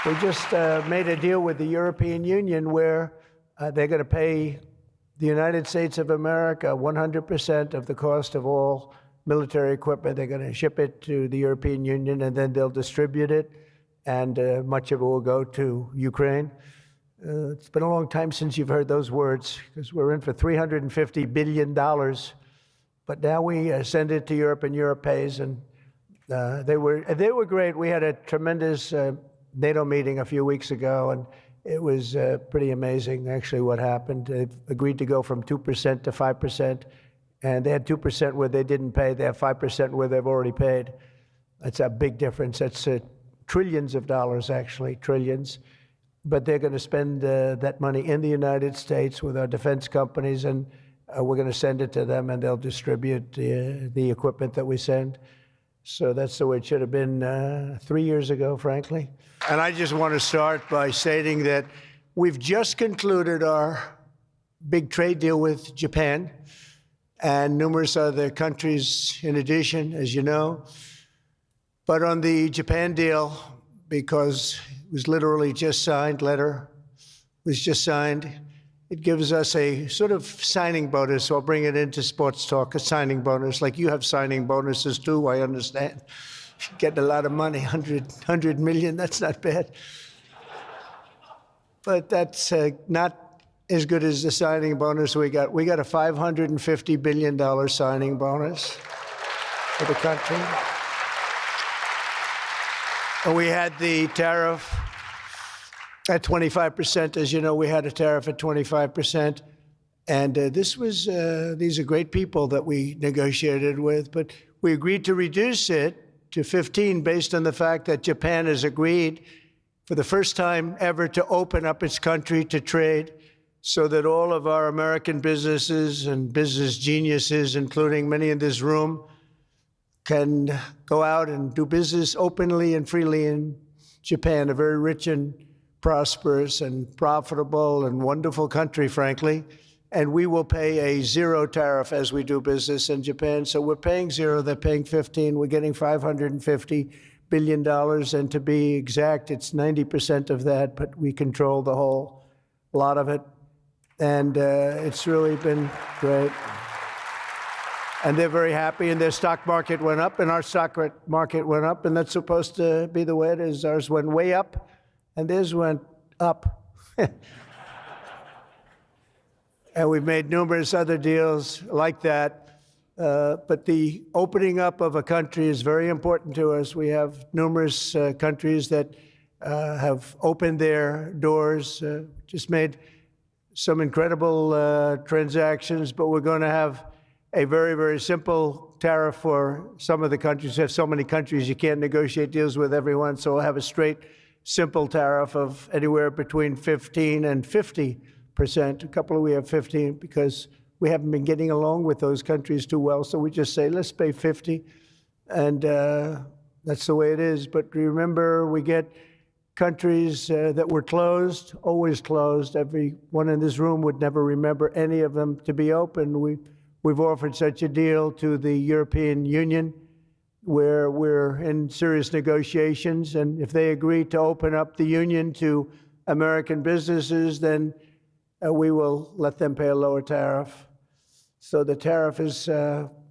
We just made a deal with the European Union where they're going to pay the United States of America 100% of the cost of all military equipment. They're going to ship it to the European Union, and then they'll distribute it, and much of it will go to Ukraine. It's been a long time since you've heard those words, because we're in for $350 billion. But now we send it to Europe, and Europe pays, and they were great. We had a tremendous NATO meeting a few weeks ago, and it was pretty amazing, actually, what happened. They've agreed to go from 2% to 5%, and they had 2% where they didn't pay. They have 5% where they've already paid. That's a big difference. That's trillions of dollars, actually, trillions. But they're going to spend that money in the United States with our defense companies, and we're going to send it to them, and they'll distribute the equipment that we send. So that's the way it should have been 3 years ago, frankly. And I just want to start by stating that we've just concluded our big trade deal with Japan and numerous other countries in addition, as you know. But on the Japan deal, because it was literally just signed, letter was just signed, it gives us a sort of signing bonus. So I'll bring it into sports talk, a signing bonus. Like you have signing bonuses too, I understand. Getting a lot of money, 100 million, that's not bad. But that's not as good as the signing bonus we got. We got a $550 billion signing bonus for the country. And we had the tariff at 25%. As you know, we had a tariff at 25%. And these are great people that we negotiated with, but we agreed to reduce it to 15 based on the fact that Japan has agreed for the first time ever to open up its country to trade so that all of our American businesses and business geniuses, including many in this room, can go out and do business openly and freely in Japan, a very rich and prosperous and profitable and wonderful country, frankly. And we will pay a zero tariff as we do business in Japan. So we're paying zero, they're paying 15. We're getting $550 billion. And to be exact, it's 90% of that, but we control the whole lot of it. And it's really been great. And they're very happy, and their stock market went up, and our stock market went up, and that's supposed to be the way it is. Ours went way up, and theirs went up. And we've made numerous other deals like that. But the opening up of a country is very important to us. We have numerous countries that have opened their doors, just made some incredible transactions, but we're going to have a very, very simple tariff for some of the countries. We have so many countries, you can't negotiate deals with everyone, so we'll have a straight, simple tariff of anywhere between 15 and 50%. A couple of we have 15 because we haven't been getting along with those countries too well. So we just say, let's pay 50. And that's the way it is. But remember, we get countries that were closed, always closed. Everyone in this room would never remember any of them to be open. We've offered such a deal to the European Union where we're in serious negotiations. And if they agree to open up the union to American businesses, then we will let them pay a lower tariff. So the tariff is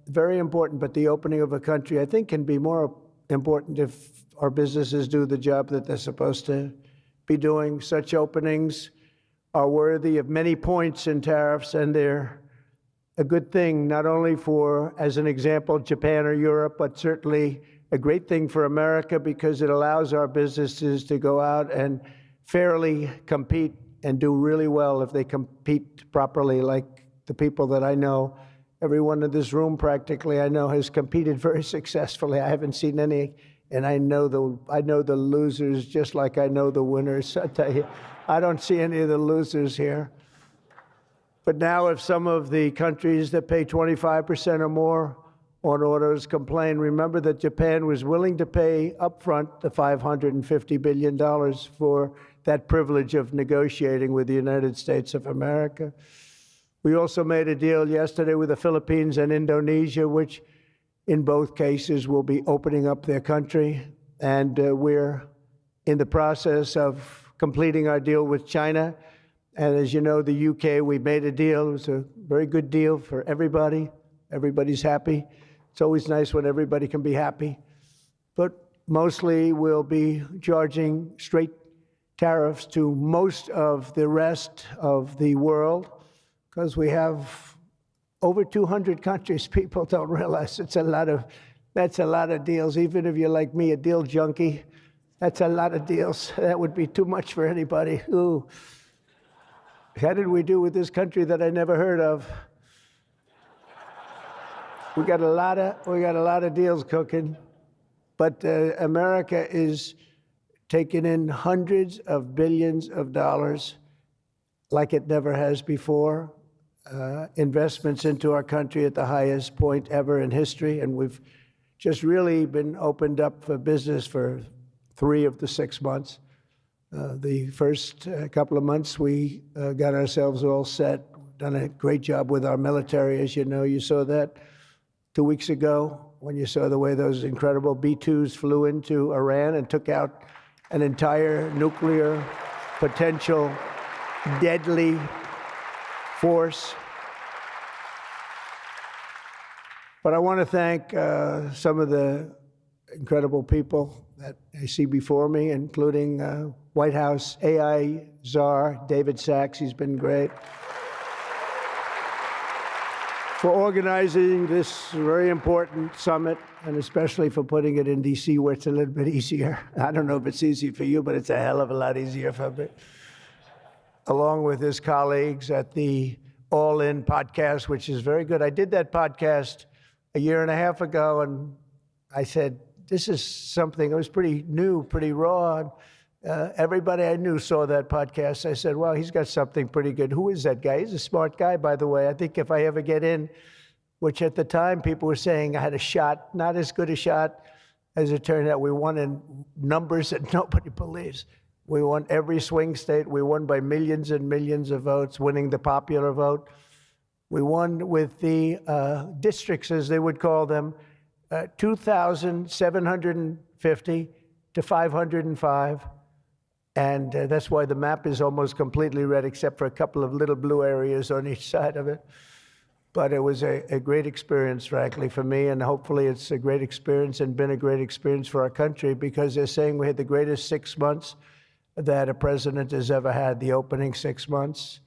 very important, but the opening of a country, I think, can be more important if our businesses do the job that they're supposed to be doing. Such openings are worthy of many points in tariffs, and they're a good thing, not only for, as an example, Japan or Europe, but certainly a great thing for America because it allows our businesses to go out and fairly compete and do really well if they compete properly, like the people that I know. Everyone in this room practically I know has competed very successfully. I haven't seen any, and I know the losers just like I know the winners. I tell you, I don't see any of the losers here. But now if some of the countries that pay 25% or more on autos complain, remember that Japan was willing to pay upfront the $550 billion for that privilege of negotiating with the United States of America. We also made a deal yesterday with the Philippines and Indonesia, which in both cases will be opening up their country. And we're in the process of completing our deal with China. And as you know, the UK, we made a deal. It was a very good deal for everybody. Everybody's happy. It's always nice when everybody can be happy. But mostly we'll be charging straight tariffs to most of the rest of the world because we have over 200 countries. People don't realize that's a lot of deals. Even if you're like me, a deal junkie, that's a lot of deals. That would be too much for anybody. Ooh. How did we do with this country that I never heard of? We got a lot of deals cooking, but America is taking in hundreds of billions of dollars like it never has before. Investments into our country at the highest point ever in history, and we've just really been opened up for business for 3 of the 6 months. The first couple of months, we got ourselves all set, done a great job with our military. As you know, you saw that 2 weeks ago when you saw the way those incredible B-2s flew into Iran and took out an entire nuclear potential deadly force. But I want to thank some of the incredible people that I see before me, including White House AI czar David Sachs. He's been great for organizing this very important summit, and especially for putting it in D.C., where it's a little bit easier. I don't know if it's easy for you, but it's a hell of a lot easier for me. Along with his colleagues at the All In podcast, which is very good. I did that podcast a year and a half ago, and I said, this is something, it was pretty new, pretty raw. Everybody I knew saw that podcast. I said, well, he's got something pretty good. Who is that guy? He's a smart guy, by the way. I think if I ever get in, which at the time people were saying I had a shot, not as good a shot as it turned out. We won in numbers that nobody believes. We won every swing state. We won by millions and millions of votes, winning the popular vote. We won with the districts, as they would call them, 2,750 to 505. And that's why the map is almost completely red, except for a couple of little blue areas on each side of it. But it was a great experience, frankly, for me. And hopefully it's a great experience and been a great experience for our country, because they're saying we had the greatest 6 months that a president has ever had, the opening 6 months.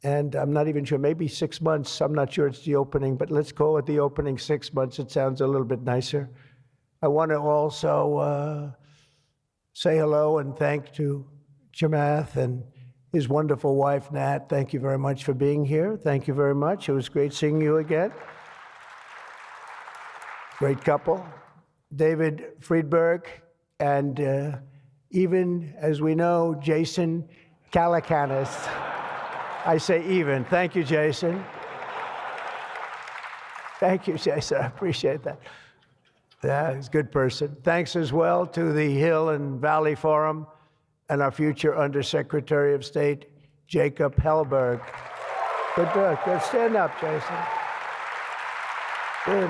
And I'm not even sure, maybe 6 months. I'm not sure it's the opening, but let's call it the opening 6 months. It sounds a little bit nicer. I want to also say hello and thank to Chamath and his wonderful wife, Nat. Thank you very much for being here. Thank you very much. It was great seeing you again. Great couple. David Friedberg and even, as we know, Jason Calacanis. I say even. Thank you, Jason. Thank you, Jason. I appreciate that. Yeah, he's a good person. Thanks as well to the Hill and Valley Forum and our future Undersecretary of State, Jacob Hellberg. Good work. Good. Stand up, Jason. Good.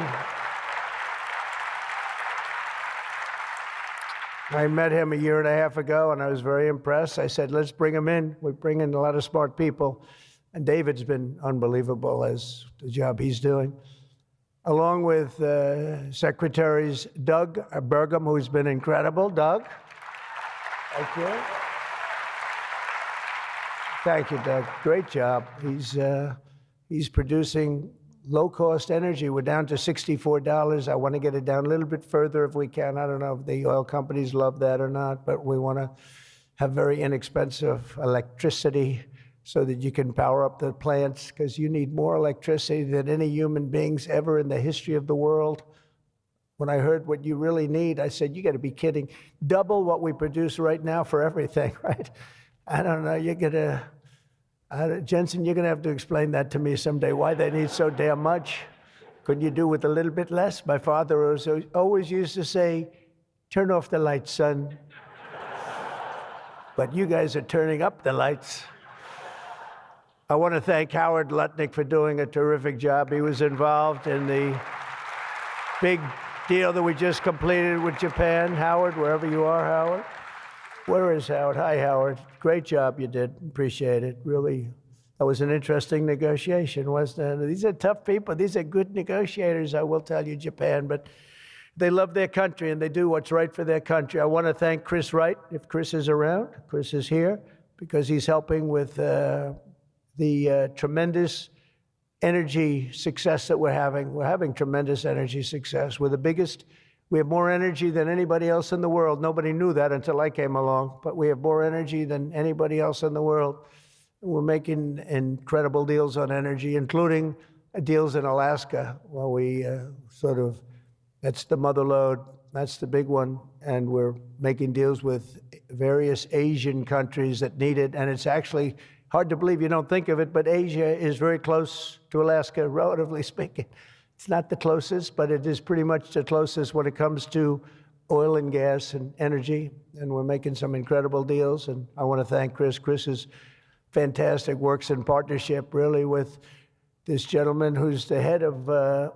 I met him a year and a half ago, and I was very impressed. I said, let's bring him in. We bring in a lot of smart people. And David's been unbelievable as the job he's doing. Along with Secretaries Doug Burgum, who's been incredible. Doug? Thank you. Thank you, Doug. Great job. He's producing low-cost energy. We're down to $64. I want to get it down a little bit further if we can. I don't know if the oil companies love that or not, but we want to have very inexpensive electricity so that you can power up the plants, because you need more electricity than any human beings ever in the history of the world. When I heard what you really need, I said, you got to be kidding. Double what we produce right now for everything, right? I don't know. You're going to, Jensen, you're going to have to explain that to me someday, why they need so damn much. Couldn't you do with a little bit less? My father always used to say, turn off the lights, son. But you guys are turning up the lights. I want to thank Howard Lutnick for doing a terrific job. He was involved in the big deal that we just completed with Japan. Howard, wherever you are, Howard. Where is Howard? Hi, Howard. Great job you did. Appreciate it. Really, that was an interesting negotiation, wasn't it? These are tough people. These are good negotiators, I will tell you, Japan. But they love their country, and they do what's right for their country. I want to thank Chris Wright, if Chris is around. Chris is here because he's helping with the tremendous energy success that we're having. We're having tremendous energy success. We're the biggest. We have more energy than anybody else in the world. Nobody knew that until I came along, but we have more energy than anybody else in the world. We're making incredible deals on energy, including deals in Alaska. Well, we that's the mother lode, that's the big one, and we're making deals with various Asian countries that need it, and it's actually hard to believe. You don't think of it, but Asia is very close to Alaska, relatively speaking. It's not the closest, but it is pretty much the closest when it comes to oil and gas and energy, and we're making some incredible deals, and I want to thank Chris. Chris is fantastic, works in partnership really with this gentleman who's the head of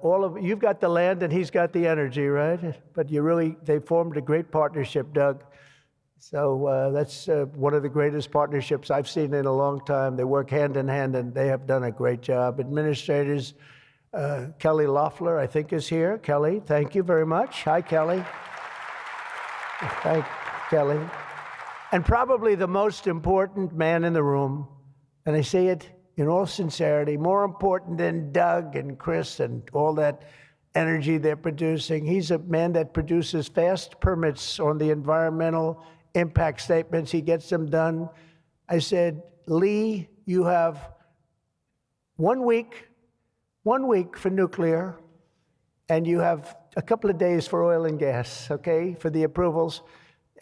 all of, you've got the land and he's got the energy, right? But they formed a great partnership, Doug. So that's one of the greatest partnerships I've seen in a long time. They work hand in hand and they have done a great job. Administrators, Kelly Loeffler, I think, is here. Kelly, thank you very much. Hi, Kelly. Thank Kelly. And probably the most important man in the room, and I say it in all sincerity, more important than Doug and Chris and all that energy they're producing. He's a man that produces fast permits on the environmental impact statements. He gets them done. I said, Lee, you have 1 week for nuclear, and you have a couple of days for oil and gas, okay, for the approvals.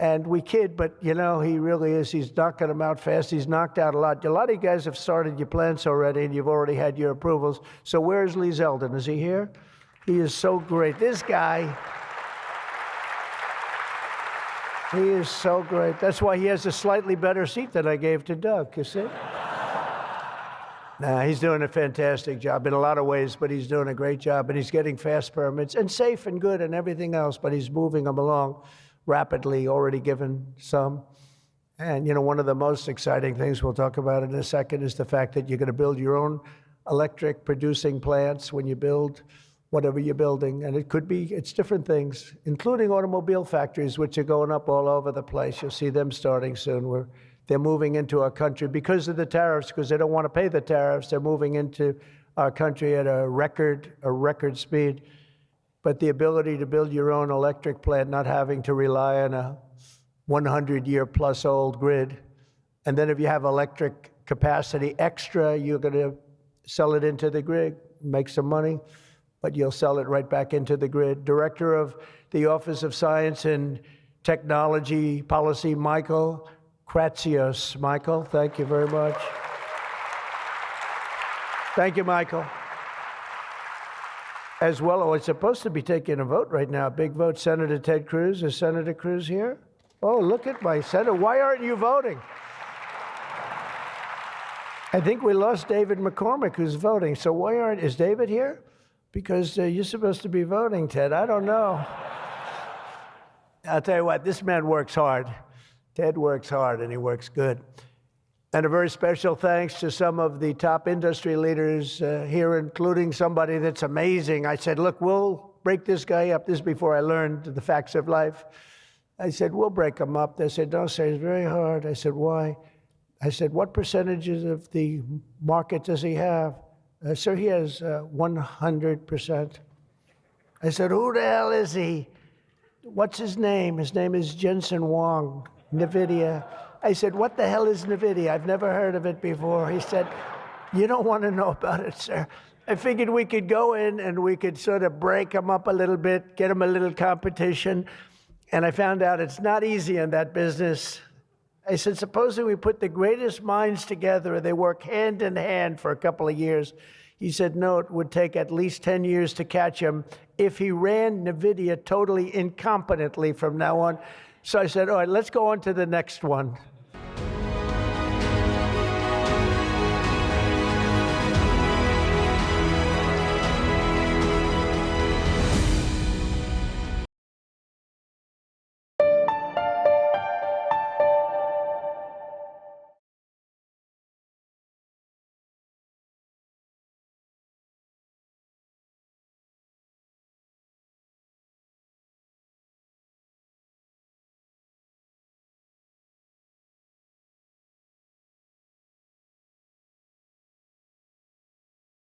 And we kid, but you know, he really is. He's knocking them out fast. He's knocked out a lot. A lot of you guys have started your plants already, and you've already had your approvals. So where's Lee Zeldin? Is he here? He is so great. This guy, he is so great. That's why he has a slightly better seat than I gave to Doug, you see? Nah, he's doing a fantastic job in a lot of ways, but he's doing a great job, and he's getting fast permits, and safe and good and everything else, but he's moving them along rapidly, already given some. And, you know, one of the most exciting things we'll talk about in a second is the fact that you're going to build your own electric producing plants when you build whatever you're building. And it could be, it's different things, including automobile factories, which are going up all over the place. You'll see them starting soon. They're moving into our country because of the tariffs, because they don't want to pay the tariffs. They're moving into our country at a record speed. But the ability to build your own electric plant, not having to rely on a 100-year-plus old grid. And then if you have electric capacity extra, you're going to sell it into the grid, make some money, but you'll sell it right back into the grid. Director of the Office of Science and Technology Policy, Michael Kratsios. Michael, thank you very much. Thank you, Michael. As well, we're supposed to be taking a vote right now, a big vote. Senator Ted Cruz. Is Senator Cruz here? Oh, look at my senator. Why aren't you voting? I think we lost David McCormick, who's voting. So why is David here? Because you're supposed to be voting, Ted. I don't know. I'll tell you what, this man works hard. Ted works hard, and he works good. And a very special thanks to some of the top industry leaders here, including somebody that's amazing. I said, look, we'll break this guy up. This is before I learned the facts of life. I said, we'll break him up. They said, don't say, it's very hard. I said, why? I said, what percentages of the market does he have? Sir, he has 100%. I said, who the hell is he? What's his name? His name is Jensen Huang, NVIDIA. I said, what the hell is NVIDIA? I've never heard of it before. He said, you don't want to know about it, sir. I figured we could go in and we could sort of break them up a little bit, get them a little competition. And I found out it's not easy in that business. I said, supposing we put the greatest minds together and they work hand in hand for a couple of years. He said, no, it would take at least 10 years to catch him if he ran NVIDIA totally incompetently from now on. So I said, all right, let's go on to the next one.